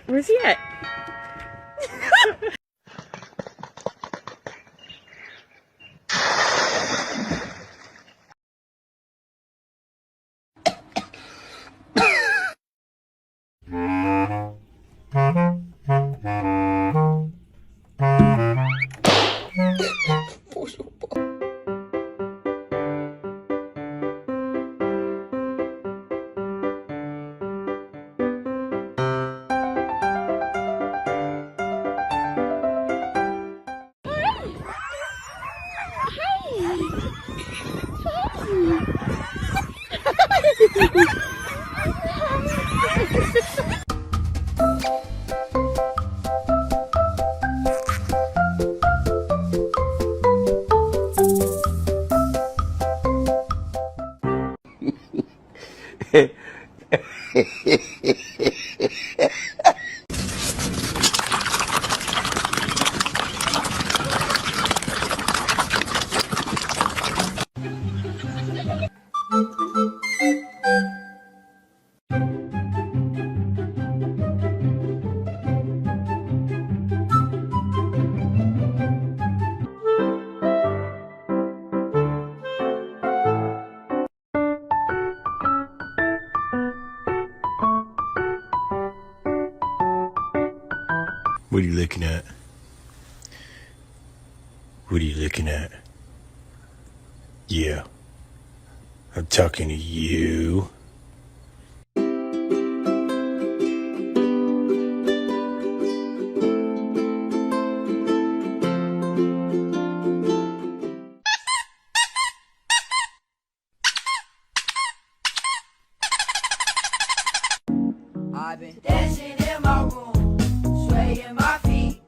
Where's he at? What are you looking at? What are you looking at? Yeah. I'm talking to you. I've been dancing in my room, swaying my feet.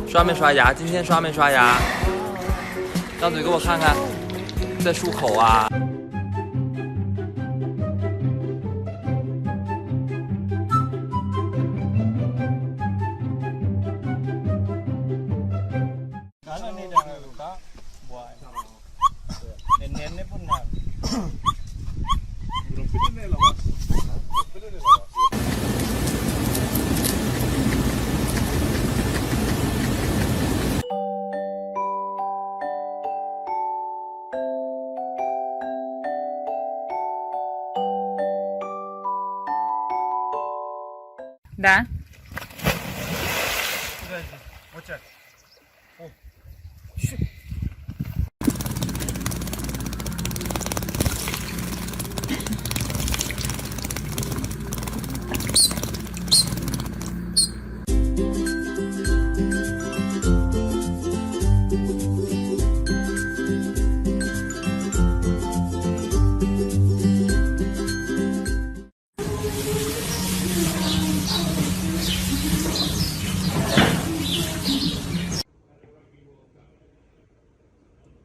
刷没刷牙？今天刷没刷牙？张嘴给我看看，在漱口啊！Да. Вот так.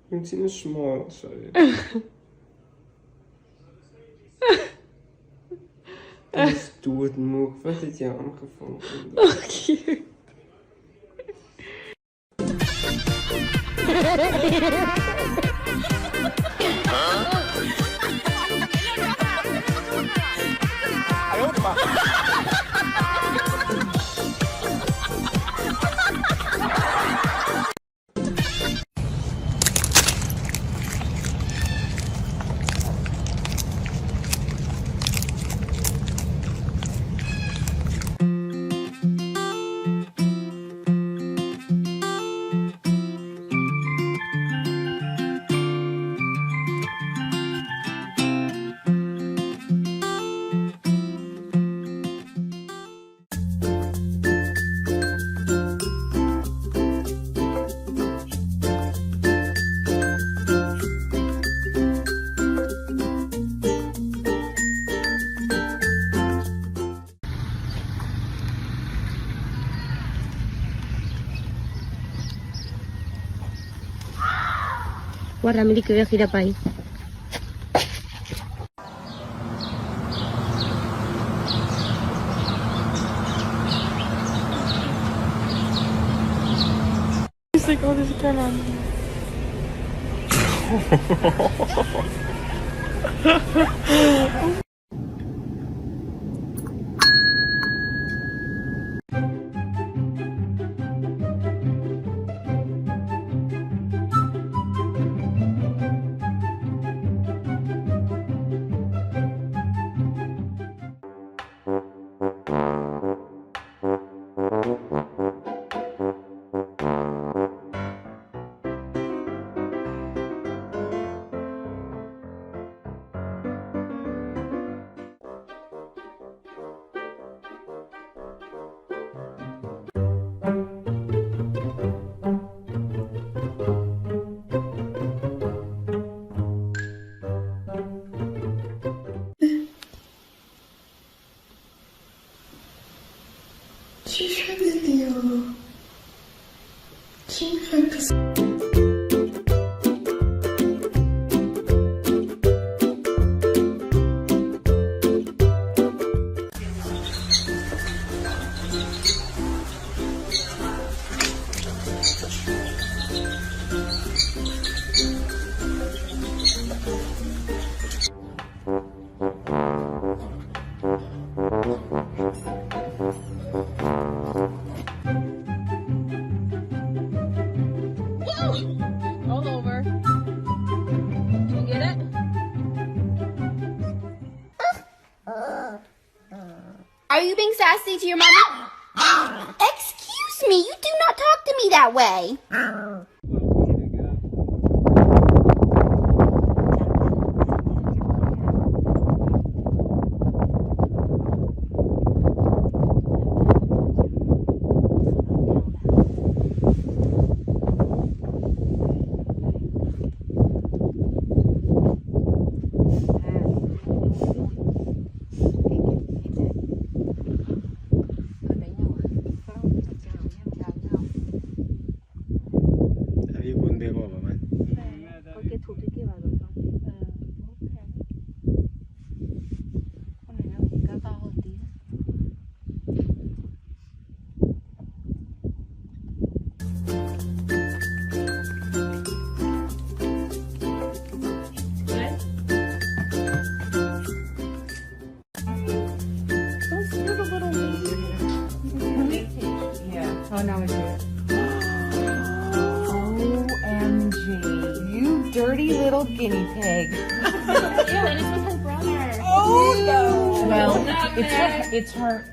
Ik zie een smile, sorry. Het is doodmoe. Wat het jou aangevonden? Oh, cute. Guardami lì che voy a girar para ahí. It's like, oh, there's a camera on me. Roll over. Did you get it? Are you being sassy to your mommy? Excuse me, you do not talk to me that way. Oh, now I see it. OMG. You dirty little guinea pig. Ew, and it's with her brother. Oh, no. Well, it's her.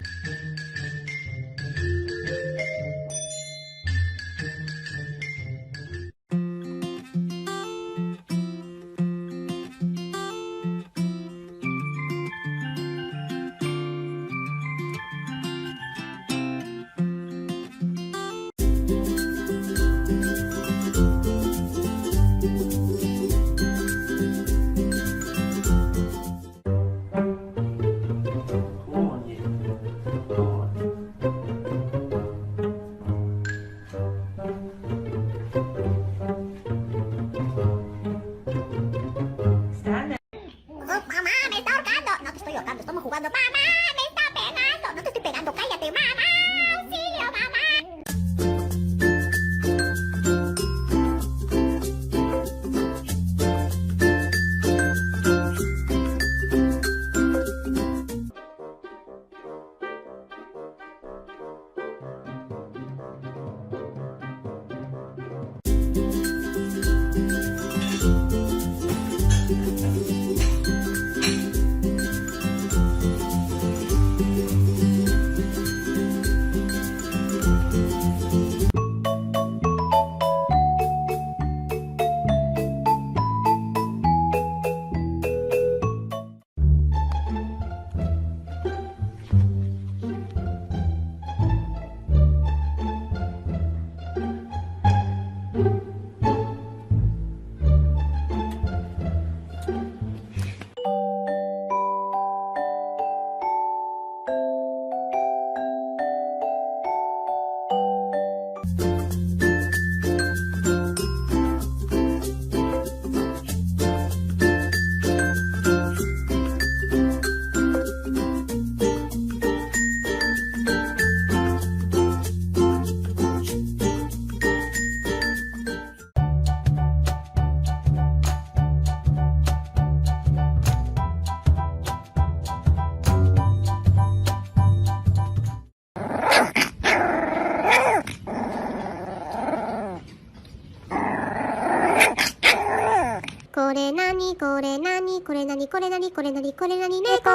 これなにこれなにこれなにこれなに猫。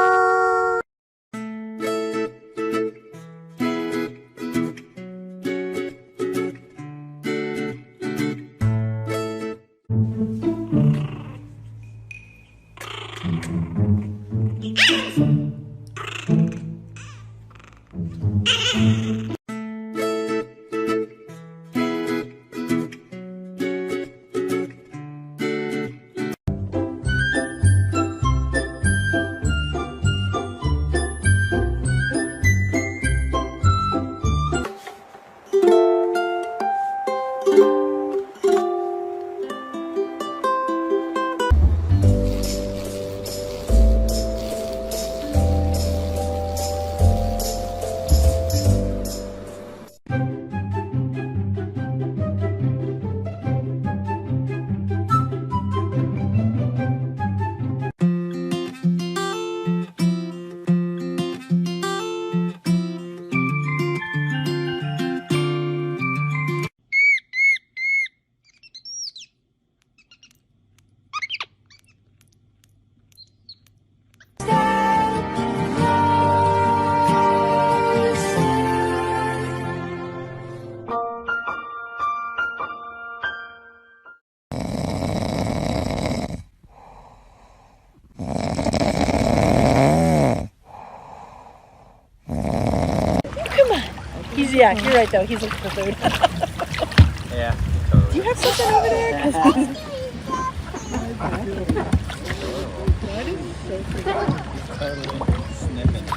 Yeah, you're right though. He's looking for food. Yeah, totally. Do you have something over there? That is so pretty. Sniffing.